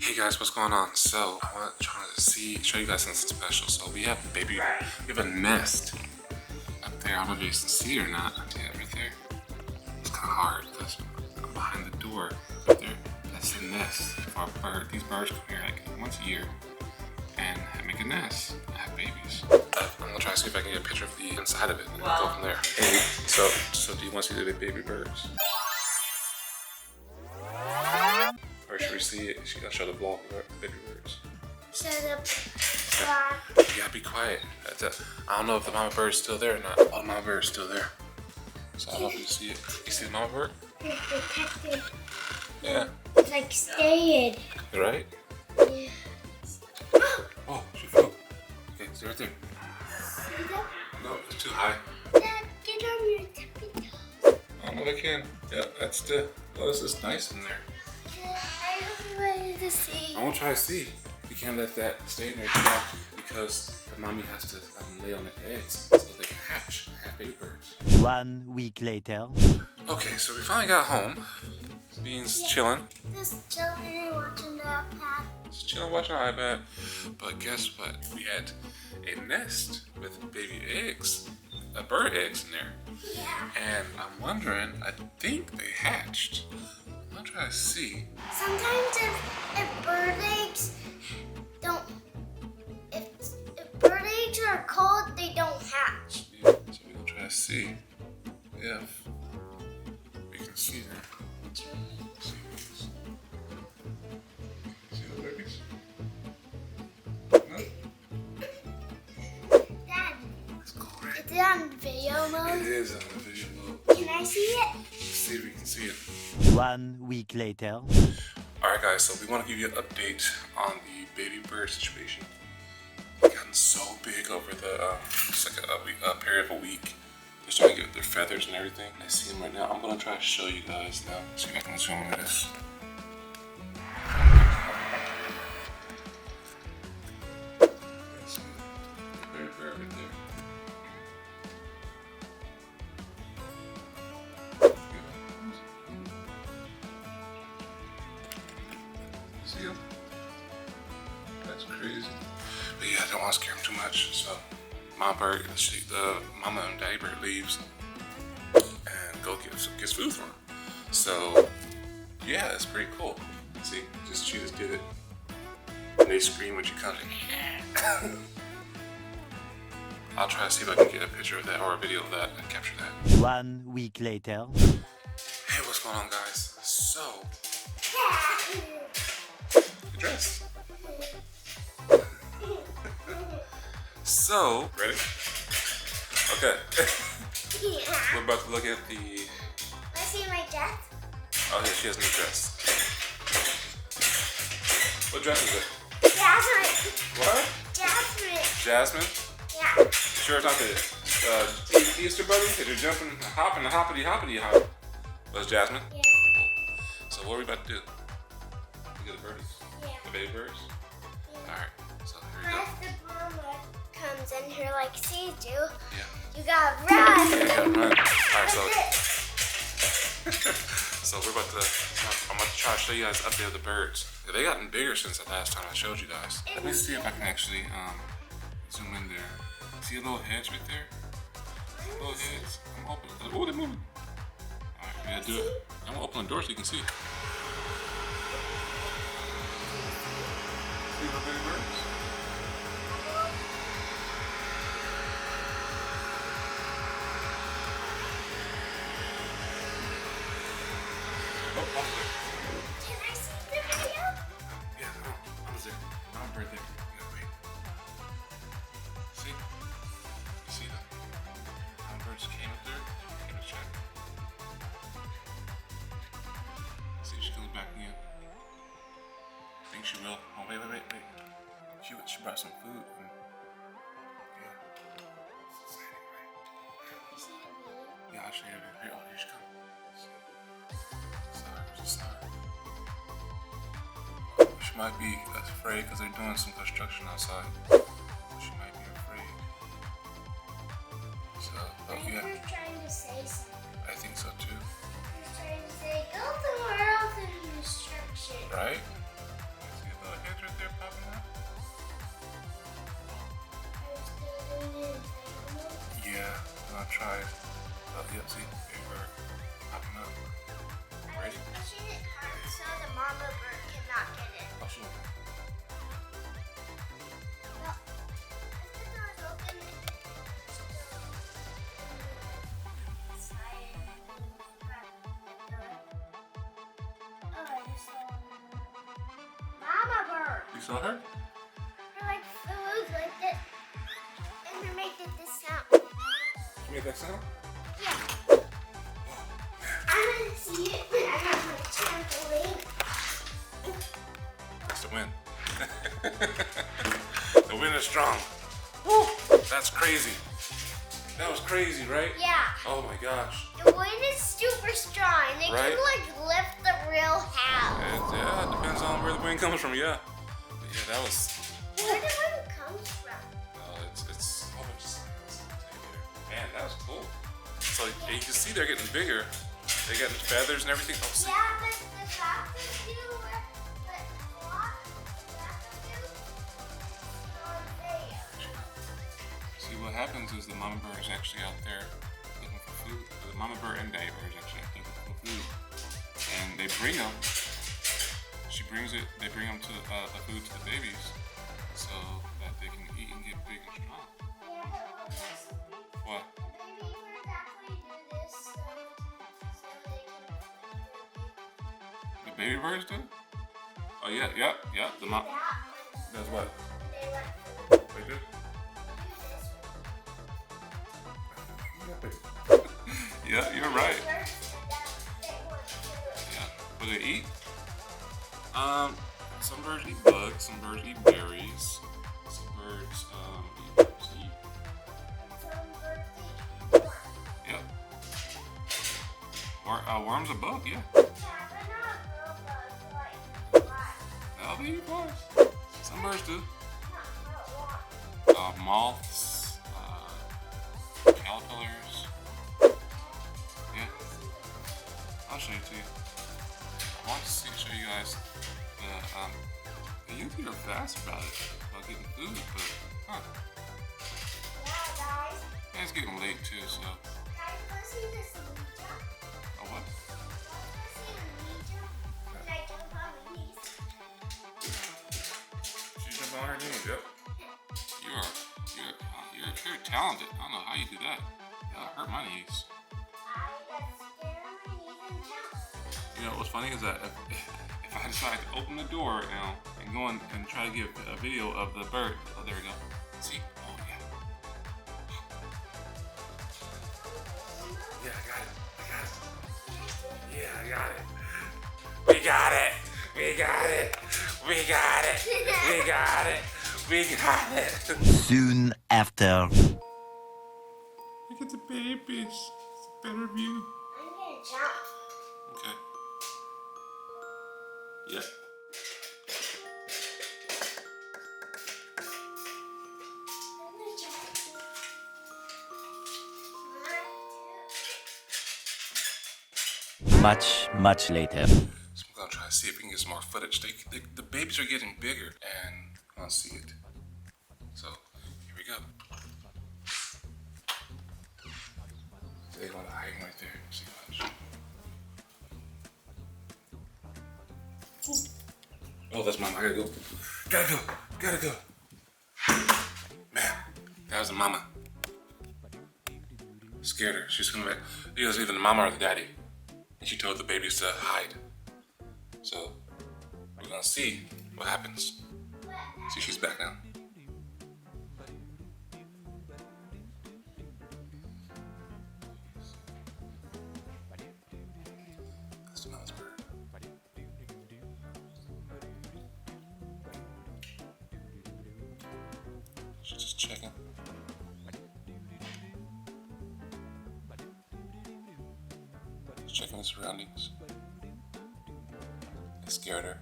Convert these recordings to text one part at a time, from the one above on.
Hey guys, what's going on? So I want to try to show you guys something special. So we have a nest up there. I don't know if you can see it or not. Yeah, right there. It's kind of hard because I'm behind the door right there. That's the nest for a bird. These birds come here like once a year and make a nest and have babies. I'm gonna try to see if I can get a picture of the inside of it and go from there. Hey, so do you want to see the baby birds? Or should we see it? I'll show the vlog of the baby birds. Show the vlog. You gotta be quiet. I don't know if the mama bird's still there or not. Oh, the mama bird's still there. So I don't know if you see it. You see the mama bird? It's protected. Yeah. It's like stayed. You right? Yeah. Oh, she flew. Okay, stay right there. See that? No, it's too high. Dad, get on your tippy toes. I don't know if I can. Yeah, that's this is nice in there. I really wanted to see. I want to try to see. You can't let that stay in there too long because the mommy has to lay on the eggs so they can hatch and have baby birds. 1 week later. Okay, so we finally got home. Sabine's chilling. Just chilling and watching the iPad. Just chilling watching the iPad. But guess what? We had a nest with baby eggs, bird eggs in there. Yeah. And I'm wondering, I think they hatched. I'm trying to see. Sometimes if bird eggs don't, if bird eggs are cold, they don't hatch. Yeah, so we're gonna try to see if we can see them. See the babies? No? Dad, Let's go right. is it on video It mode? is on the video mode. Can I see it? Let's see if we can see it. 1 week later. Alright guys, so we want to give you an update on the baby bird situation. They've gotten so big over the, just like a period of a week. They're starting to get their feathers and everything. I see them right now. I'm going to try to show you guys now. See if I can zoom into this. Baby bird right there. See him? That's crazy. But yeah, I don't want to scare him too much. So, mama bird, the mama and daddy bird leaves and gets food for him. So, yeah, it's pretty cool. See, she just did it. And they scream when she comes in. I'll try to see if I can get a picture of that or a video of that and capture that. 1 week later. Hey, what's going on, guys? So, good dress. So, ready? Okay. Yeah. We're about to look at the. Wanna see my dress? Oh, yeah, she has a new dress. What dress is it? Jasmine. What? Jasmine. Jasmine? Yeah. Sure, it's not the Easter bunny? That you're jumping, hopping, hoppity, hoppity, hop. Was Jasmine? Yeah. So, what are we about to do? We get the birdies? Yeah. The baby birds? Yeah. Alright, so here we go. As the mama comes in here like sees you, Yeah. you gotta run. Yeah, you gotta run. Alright, so. That's So I'm about to try to show you guys an update of the birds. They gotten bigger since the last time I showed you guys. Let me see if I can actually zoom in there. See the little heads right there? Little heads. I'm hoping. Oh, they're moving. Alright, we gotta do it. I'm gonna open the door so you can see. See the baby birds? Oh, I'm there. Can I see the video? Yeah, no, I was there. I'm right there. You gotta wait. See? You see them? How birds came up there? Came to check. See if she comes back again. I think she will. Oh, wait. She brought some food. Yeah. Yeah, I'll show you. Here, oh, here she comes. She might be afraid because they're doing some construction outside. She might be afraid. So, I oh think yeah, they're trying to say something. I think so too. They're trying to say, go somewhere else in instruction. Right? Let's see if See, baby bird popping up. I was Ready? pushing it hard so the mama bird cannot get it. Oh, shoot. No. If the door's open, it's still inside. Oh, I just saw mama bird. You saw her? They're like food like this. And they're making this sound. She made that sound? Yeah. I'm gonna see it when I have my trampoline. That's the win. The win is strong. Woo! That's crazy. That was crazy, right? Yeah. Oh my gosh. The wind is super strong. They Right? can like lift the real house. Yeah, it depends on where the wind comes from, yeah. But yeah, that was. Where the wind comes from? Man, that was cool. So you can see they're getting bigger. They got feathers and everything. Oh, see. Yeah, but the cockatoo, but what? The cockatoo is not there. See, what happens is the mama bird is actually out there looking for food. The mama bird and daddy bird is actually out there looking for food. And they bring them. They bring them to the food to the babies so that they can eat and get big and strong. Yeah, but listen. What? The baby birds actually do this so they can. The baby birds do? Oh yeah, yeah. The mom That does what? they want food. They do? Do this. Yeah, you're right. Birds do that. They want food. Yeah. What do they eat? Some birds eat bugs, some birds eat berries, some birds eat seed. Some birds eat worms. Yep. Worms a bug, yeah. Yeah, but not real bugs like flies. Oh, they eat bugs. Some birds do. Not real worms. Moths, caterpillars. Yeah, I'll show you to you. I want to show you guys the youth are fast about it, about getting food, but Yeah, guys. yeah, it's getting late too, so. Guys, let's see this ninja. Oh, what? Let's see the ninja. Can I jump on my knees? She jumped on her knees, yep. You're talented. I don't know how you do that. That'll hurt my knees. I got scared on my knees and jumped. You know what's funny is that if I decide to open the door now and go in and try to get a video of the bird, oh there we go. See? Oh yeah. Yeah, I got it. Yeah, I got it. We got it. We got it. We got it. We got it. We got it. Soon after. Look at the babies. It's a better view. I'm gonna jump. Okay. Yep. I'm gonna jump. Much later. So I'm gonna try to see if we can get some more footage. The babies are getting bigger, and I want to see it. So here we go. They're gonna hide right there. See, watch. Oh, that's mama. I gotta go. Gotta go. Man, that was the mama. Scared her. She's coming back. It was either the mama or the daddy. And she told the babies to hide. So, we're gonna see what happens. See, she's back now. That's the mama's bird. She's just checking. She's checking the surroundings. It scared her.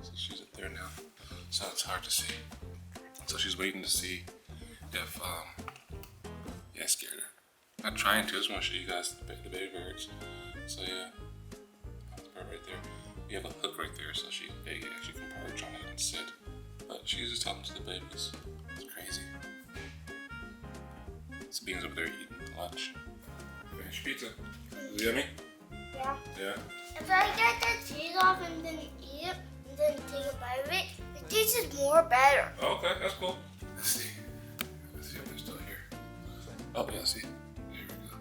So she's up there now. So it's hard to see. So she's waiting to see if, yeah, it scared her. Not trying to, I just want to show you guys the baby birds. So yeah, that's the bird right there. You have a hook right there, so they actually can perch on it and sit. But she's just talking to the babies. It's crazy. Sabine's over there eating lunch. pizza? Is it yummy? Yeah. Yeah. If I get the cheese off and then eat it, and then take a bite of it, it tastes more better. Oh, okay, that's cool. Let's see. Let's see if they're still here. Oh, yeah, see. There we go.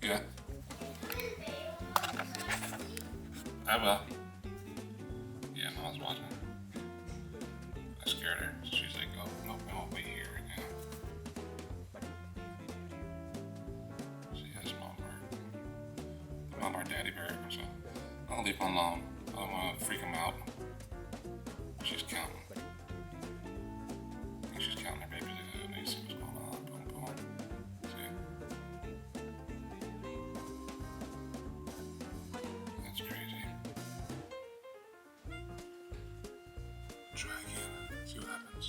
Yeah, I will. Yeah, Mom's watching. I scared her. She's like, oh, no, I'll wait here right now. She has Mom bird. Mom or Daddy bird, so I'll leave him alone. I don't want to freak him out. She's counting. I think she's counting her babies. Let me see what's going on. Boom, boom. See? That's crazy. Try again. See what happens.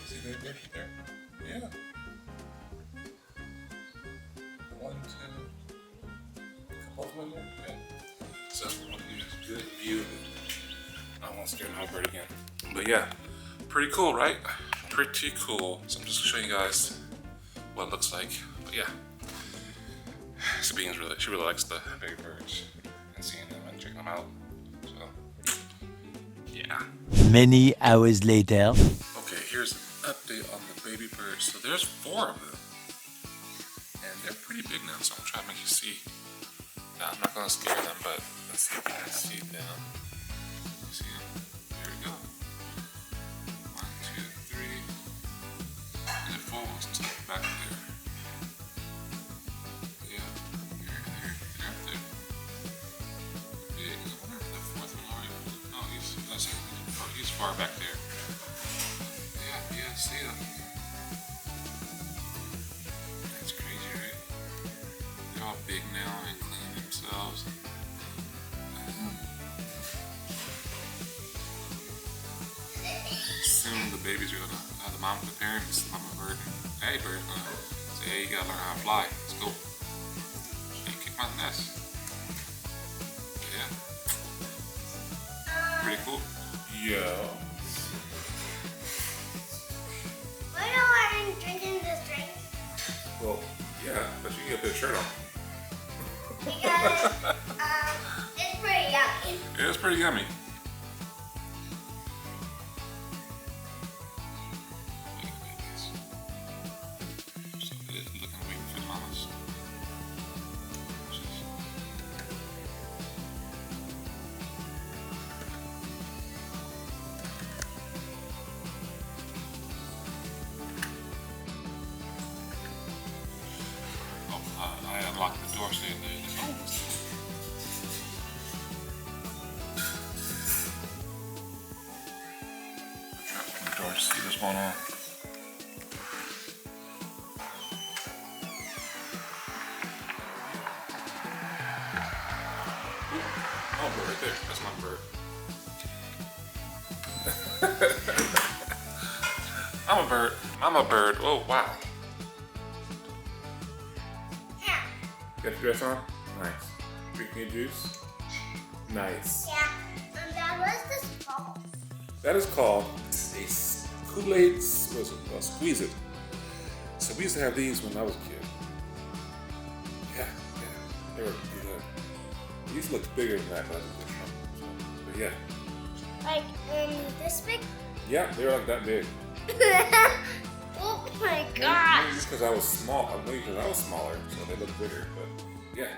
See there? There? Yeah. 1, 2. Both of them there? Yeah. So, good view. I won't scare my bird again. But yeah, pretty cool, right? Pretty cool. So I'm just showing you guys what it looks like. But yeah, Sabine's she really likes the baby birds and seeing them and checking them out. So, yeah. Many hours later. Okay, here's an update on the baby birds. So there's 4 of them. And they're pretty big now, so I'm trying to make you see. Now, I'm not going to scare them, but let's see if you can see them. You see them? There we go. 1, 2, 3. And the 4 ones tucked back there. Yeah, they're up there. Big. I wonder if the 4th one already. No, he's far back there. Yeah, see them. That's crazy, right? They're all big now and clean themselves. Soon the babies are gonna, the parents, mama bird, hey bird, say, hey, you gotta learn how to fly. Let's go. Can't kick my nest. Yeah. Pretty cool. Yeah. Why am I drinking this drink? Well, yeah, but you can get that shirt on. Because it's pretty yummy. Yeah, it's pretty yummy. So it is looking waiting for the mamas. I unlocked the door saying that. The door to see what's going on. Oh, bird right there. That's my bird. I'm a bird. I'm a bird. Oh, wow. Yeah. Got your dress on? Nice. Drinking your juice? Nice. Yeah. And that was this called. That is called a Kool-Aid Squeeze It. So we used to have these when I was a kid. Yeah. They were good. These look bigger than that, but yeah. Like, this big? Yeah, they were like that big. Oh my Maybe gosh. just because I was small. Maybe because I was smaller, so they look bigger. But yeah.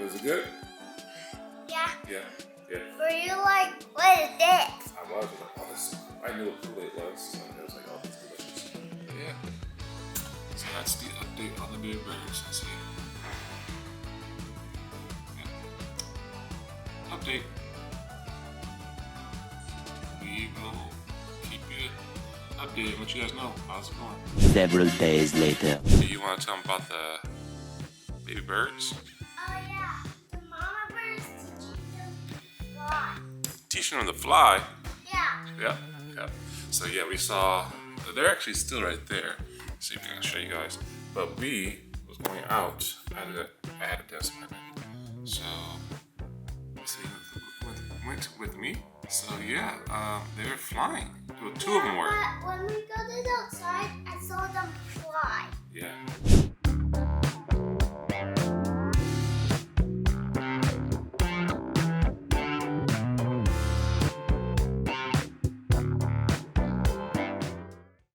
Was it good? Yeah. Yeah. Were you like, what is this? I was like, oh, this. I knew what Kool-Aid was, so it was like, oh, it's delicious. But yeah. So that's the update on the baby birds. Let's see. Yeah. Update. We will keep you updated, let you guys know how's it going. Several days later. Do you want to tell them about the baby birds? Oh yeah. The mama birds teaching them to fly. Teaching them to fly. Yeah. Yeah. So yeah, we saw, they're actually still right there. Let's see if I can show you guys. But we was going out. I had a desk appointment. So, let's see, went with me. So yeah, they were flying. Well, two of them were. But when we got it outside, I saw them fly.